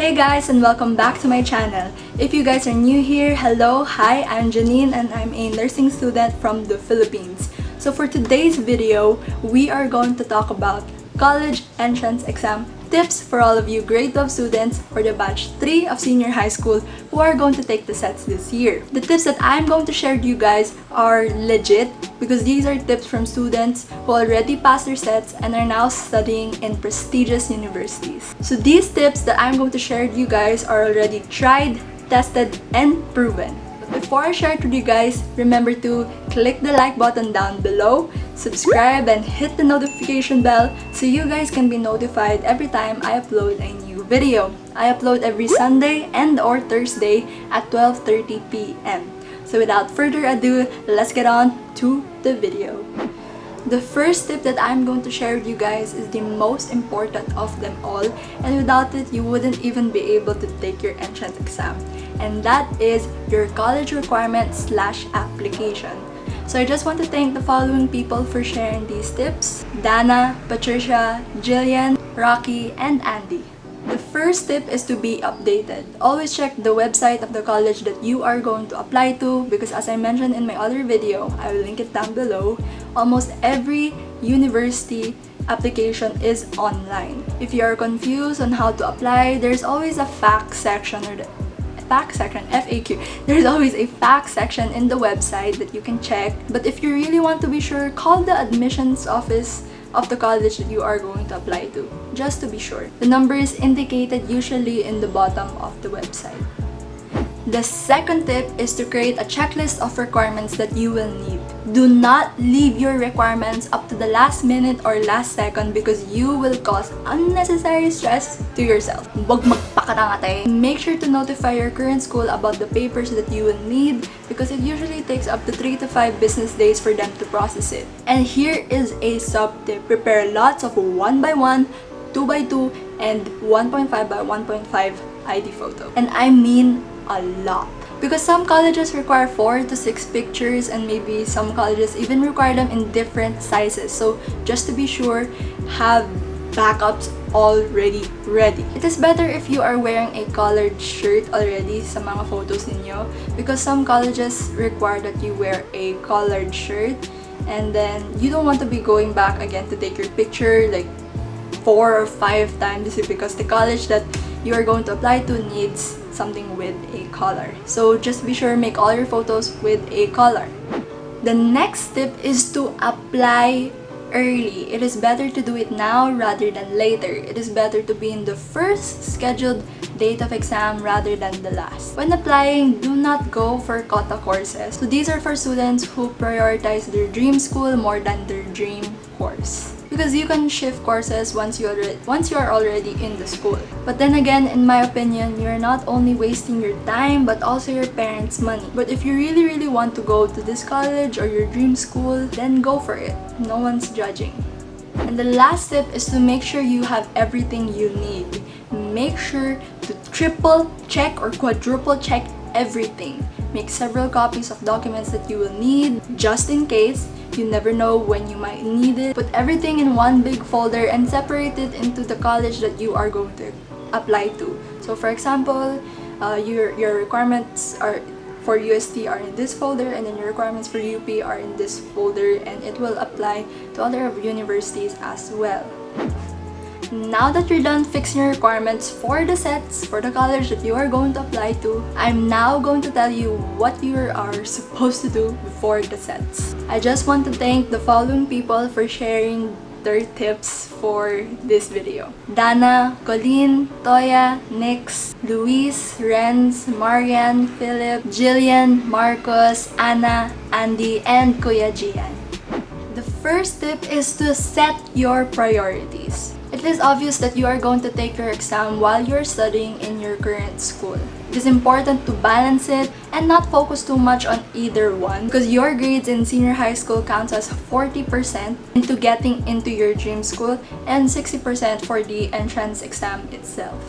Hey guys, and welcome back to my channel. If you guys are new here, hello, hi, I'm Jenin and I'm a nursing student from the Philippines. So for today's video, we are going to talk about college entrance exam tips for all of you grade 12 students for the batch 3 of senior high school who are going to take the sets this year. The tips that I'm going to share to you guys are legit because these are tips from students who already passed their sets and are now studying in prestigious universities. So these tips that I'm going to share with you guys are already tried, tested, and proven. Before I share it with you guys, remember to click the like button down below, subscribe, and hit the notification bell so you guys can be notified every time I upload a new video. I upload every Sunday and or Thursday at 12:30 p.m. So without further ado, let's get on to the video. The first tip that I'm going to share with you guys is the most important of them all, and without it, you wouldn't even be able to take your entrance exam. And that is your college requirement/application. So I just want to thank the following people for sharing these tips: Dana, Patricia, Jillian, Rocky, and Andy. The first tip is to be updated. Always check the website of the college that you are going to apply to because as I mentioned in my other video, I will link it down below, almost every university application is online. If you are confused on how to apply, there's always a FAQ section FAQ. There's always a FAQ section in the website that you can check. But if you really want to be sure, call the admissions office of the college that you are going to apply to, just to be sure. The number is indicated usually in the bottom of the website. The second tip is to create a checklist of requirements that you will need. Do not leave your requirements up to the last minute or last second because you will cause unnecessary stress to yourself. Wag magpakarangatay. Make sure to notify your current school about the papers that you will need because it usually takes up to 3 to 5 business days for them to process it. And here is a sub-tip. Prepare lots of 1x1, 2x2, and 1.5 by 1.5 ID photo. And I mean a lot. Because some colleges require 4 to 6 pictures and maybe some colleges even require them in different sizes. So just to be sure, have backups already ready. It is better if you are wearing a collared shirt already sa mga photos ninyo because some colleges require that you wear a collared shirt and then you don't want to be going back again to take your picture like 4 or 5 times because the college that you are going to apply to needs something with a collar. So just be sure make all your photos with a collar. The next tip is to apply early. It is better to do it now rather than later. It is better to be in the first scheduled date of exam rather than the last. When applying, do not go for quota courses. So these are for students who prioritize their dream school more than their dream course. Because you can shift courses once you are already in the school. But then again, in my opinion, you're not only wasting your time but also your parents' money. But if you really want to go to this college or your dream school, then go for it. No one's judging. And the last tip is to make sure you have everything you need. Make sure to triple check or quadruple check everything. Make several copies of documents that you will need just in case. You never know when you might need it. Put everything in one big folder and separate it into the college that you are going to apply to. So for example, your requirements are for UST are in this folder and then your requirements for UP are in this folder and it will apply to other universities as well. Now that you're done fixing your requirements for the sets for the college that you are going to apply to, I'm now going to tell you what you are supposed to do before the sets. I just want to thank the following people for sharing their tips for this video: Dana, Colleen, Toya, Nix, Luis, Renz, Marian, Philip, Jillian, Marcos, Anna, Andy, and Kuya Gian. The first tip is to set your priorities. It is obvious that you are going to take your exam while you're studying in your current school. It is important to balance it and not focus too much on either one because your grades in senior high school counts as 40% into getting into your dream school and 60% for the entrance exam itself.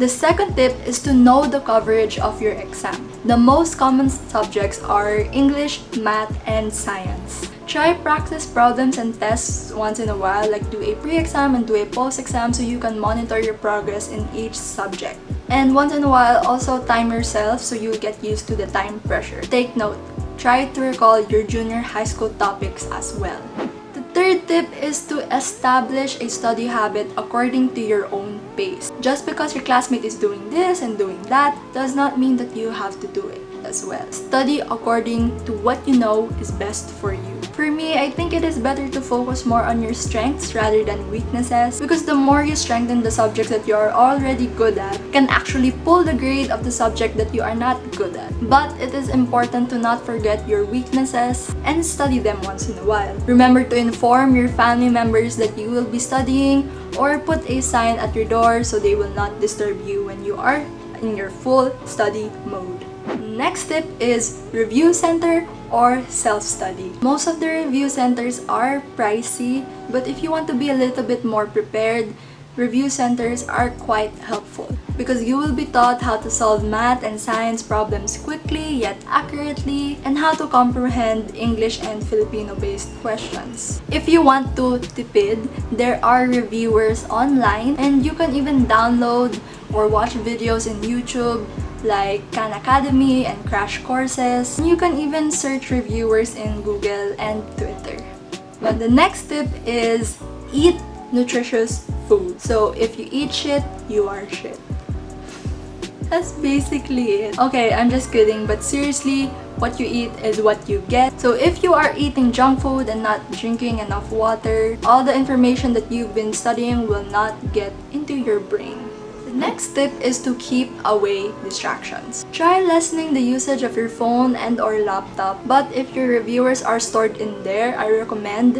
The second tip is to know the coverage of your exam. The most common subjects are English, Math, and Science. Try practice problems and tests once in a while, like do a pre-exam and do a post-exam so you can monitor your progress in each subject. And once in a while, also time yourself so you get used to the time pressure. Take note, try to recall your junior high school topics as well. The third tip is to establish a study habit according to your own pace. Just because your classmate is doing this and doing that does not mean that you have to do it as well. Study according to what you know is best for you. For me, I think it is better to focus more on your strengths rather than weaknesses, because the more you strengthen the subjects that you are already good at, you can actually pull the grade of the subject that you are not good at. But it is important to not forget your weaknesses and study them once in a while. Remember to inform your family members that you will be studying, or put a sign at your door so they will not disturb you when you are in your full study mode. Next tip is review center or self-study. Most of the review centers are pricey, but if you want to be a little bit more prepared, review centers are quite helpful because you will be taught how to solve math and science problems quickly yet accurately, and how to comprehend English and Filipino-based questions. If you want to tipid, there are reviewers online, and you can even download or watch videos in YouTube like Khan Academy and Crash Courses. You can even search reviewers in Google and Twitter. But the next tip is eat nutritious food. So if you eat shit, you are shit. That's basically it. Okay, I'm just kidding, but seriously, what you eat is what you get. So if you are eating junk food and not drinking enough water, all the information that you've been studying will not get into your brain. The next tip is to keep away distractions. Try lessening the usage of your phone and or laptop, but if your reviewers are stored in there, I recommend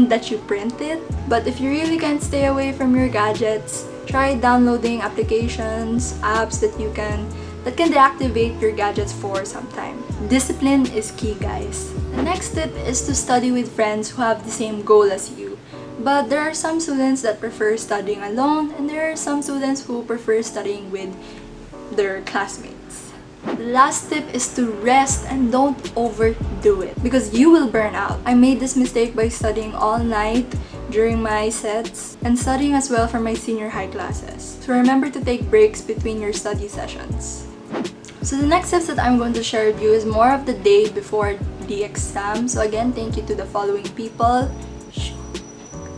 that you print it. But if you really can't stay away from your gadgets, try downloading applications, apps that can deactivate your gadgets for some time. Discipline is key, guys. The next tip is to study with friends who have the same goal as you. But there are some students that prefer studying alone, and there are some students who prefer studying with their classmates. The last tip is to rest and don't overdo it because you will burn out. I made this mistake by studying all night during my sets and studying as well for my senior high classes. So remember to take breaks between your study sessions. So the next tips that I'm going to share with you is more of the day before the exam. So again, thank you to the following people.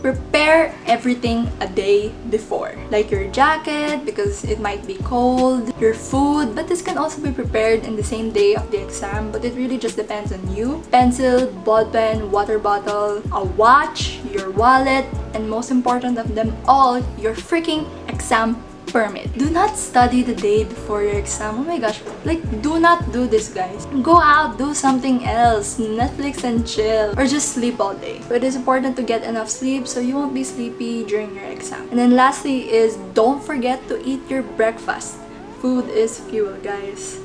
Prepare everything a day before, like your jacket because it might be cold, your food, but this can also be prepared in the same day of the exam, but it really just depends on you. Pencil, ball pen, water bottle, a watch, your wallet, and most important of them all, your freaking exam permit. Do not study the day before your exam. Oh my gosh, like do not do this, guys. Go out, do something else, Netflix and chill, or just sleep all day. But it is important to get enough sleep so you won't be sleepy during your exam. And then lastly is don't forget to eat your breakfast. Food is fuel, guys.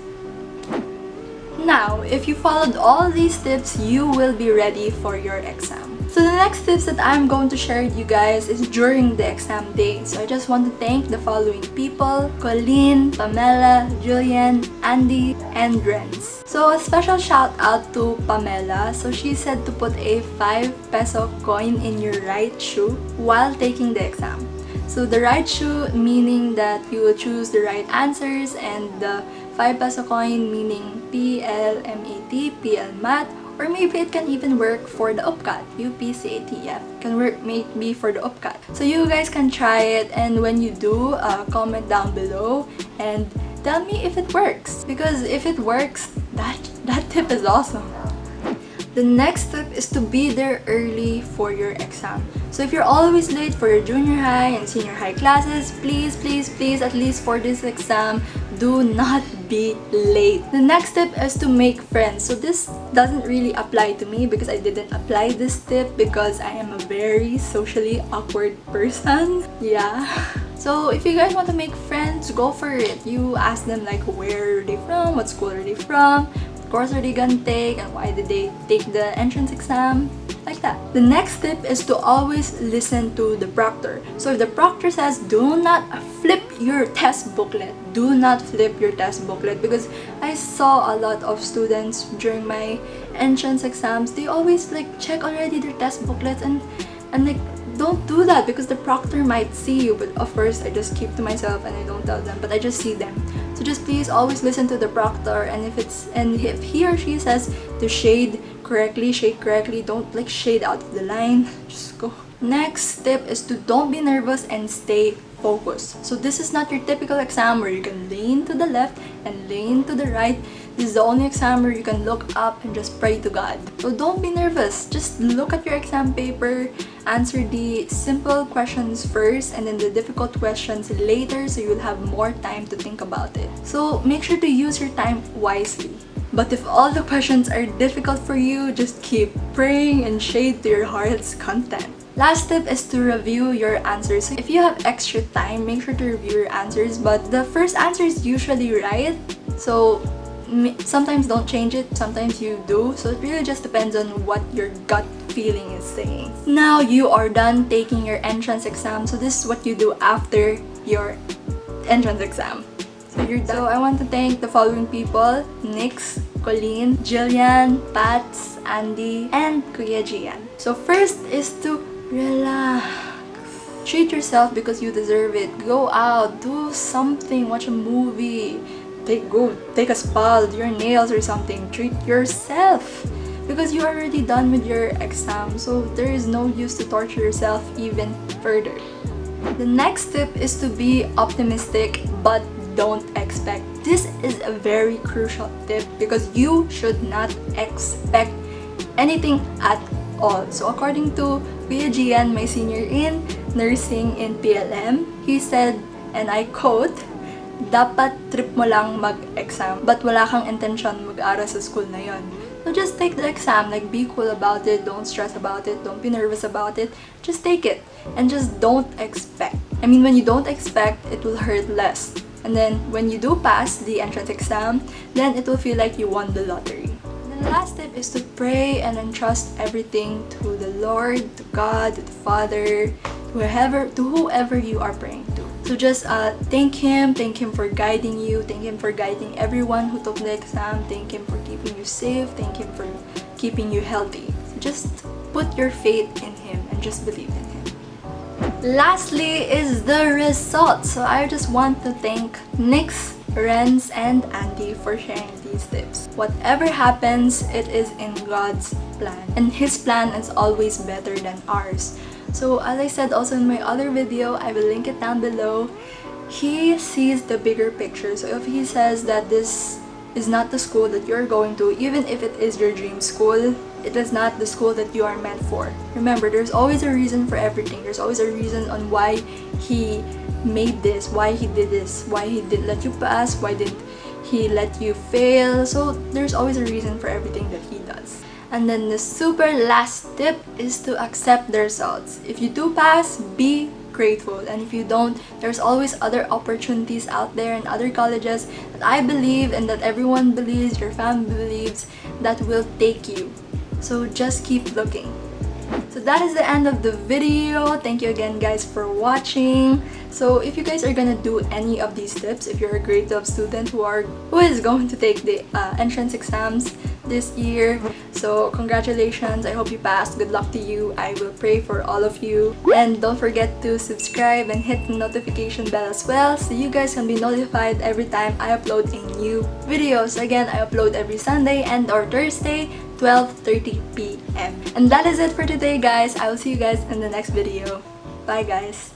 Now, if you followed all these tips, you will be ready for your exam. So the next tips that I'm going to share with you guys is during the exam day. So I just want to thank the following people: Colleen, Pamela, Julian, Andy, and Renz. So a special shout out to Pamela. So she said to put a 5 peso coin in your right shoe while taking the exam. So the right shoe meaning that you will choose the right answers, and the 5 peso coin meaning PLMAT, PL Math, or maybe it can even work for the UPCAT, UPCATF. Can work maybe for the UPCAT. So you guys can try it, and when you do, comment down below and tell me if it works. Because if it works, that tip is awesome. The next tip is to be there early for your exam. So if you're always late for your junior high and senior high classes, please, at least for this exam, do not be late. The next tip is to make friends. So this doesn't really apply to me because I didn't apply this tip because I am a very socially awkward person. Yeah. So if you guys want to make friends, go for it. You ask them like where are they from, what school are they from, what course are they gonna take, and why did they take the entrance exam, like that. The next tip is to always listen to the proctor. So if the proctor says do not flip your test booklet, do not flip your test booklet, because I saw a lot of students during my entrance exams, they always like check already their test booklets, and like, don't do that because the proctor might see you. But of course, I just keep to myself and I don't tell them, but I just see them. So just please always listen to the proctor, and if he or she says to shade correctly, don't like shade out of the line, just go. Next tip is to don't be nervous and stay focused. So this is not your typical exam where you can lean to the left and lean to the right. This is the only exam where you can look up and just pray to God. So don't be nervous. Just look at your exam paper, answer the simple questions first and then the difficult questions later, so you'll have more time to think about it. So make sure to use your time wisely. But if all the questions are difficult for you, just keep praying and shade to your heart's content. Last tip is to review your answers. So if you have extra time, make sure to review your answers. But the first answer is usually right. So sometimes don't change it, sometimes you do. So it really just depends on what your gut feeling is saying. Now you are done taking your entrance exam. So this is what you do after your entrance exam. So you're done. So I want to thank the following people: Nix, Colleen, Jillian, Pats, Andy, and Kuya Gian. So first is to relax. Treat yourself because you deserve it. Go out, do something, watch a movie, go take a spa, do your nails or something. Treat yourself because you're already done with your exam. So there is no use to torture yourself even further. The next tip is to be optimistic but don't expect. This is a very crucial tip because you should not expect anything at all. So according to Kuya Gian, my senior in nursing in PLM, he said, and I quote, dapat trip mo lang mag-exam but wala kang intention mag-aral sa school na yon. So just take the exam, like be cool about it, don't stress about it, don't be nervous about it, just take it and just don't expect. I mean, when you don't expect, it will hurt less. And then when you do pass the entrance exam, then it will feel like you won the lottery. The last tip is to pray and entrust everything to the Lord, to God, to the Father, to whoever you are praying to. So just thank Him for guiding you, thank Him for guiding everyone who took the exam, thank Him for keeping you safe, thank Him for keeping you healthy. So just put your faith in Him and just believe in Him. Lastly is the results. So I just want to thank Nix, Renz, and Andy for sharing these tips. Whatever happens, it is in God's plan, and His plan is always better than ours. So as I said also in my other video, I will link it down below, He sees the bigger picture. So if He says that this is not the school that you're going to, even if it is your dream school, it is not the school that you are meant for. Remember, there's always a reason for everything. There's always a reason on why He made this, why He did this, why He did let you pass, why did He let you fail. So there's always a reason for everything that He does. And then the super last tip is to accept the results. If you do pass, be grateful, and if you don't, there's always other opportunities out there in other colleges that I believe and that everyone believes, your family believes, that will take you. So just keep looking. So that is the end of the video. Thank you again guys for watching. So if you guys are gonna do any of these tips, if you're a grade 12 student who is going to take the entrance exams this year, so congratulations, I hope you passed. Good luck to you. I will pray for all of you, and don't forget to subscribe and hit the notification bell as well so you guys can be notified every time I upload a new videos. Again, I upload every Sunday and or Thursday 12:30 p.m. And that is it for today guys. I will see you guys in the next video. Bye guys.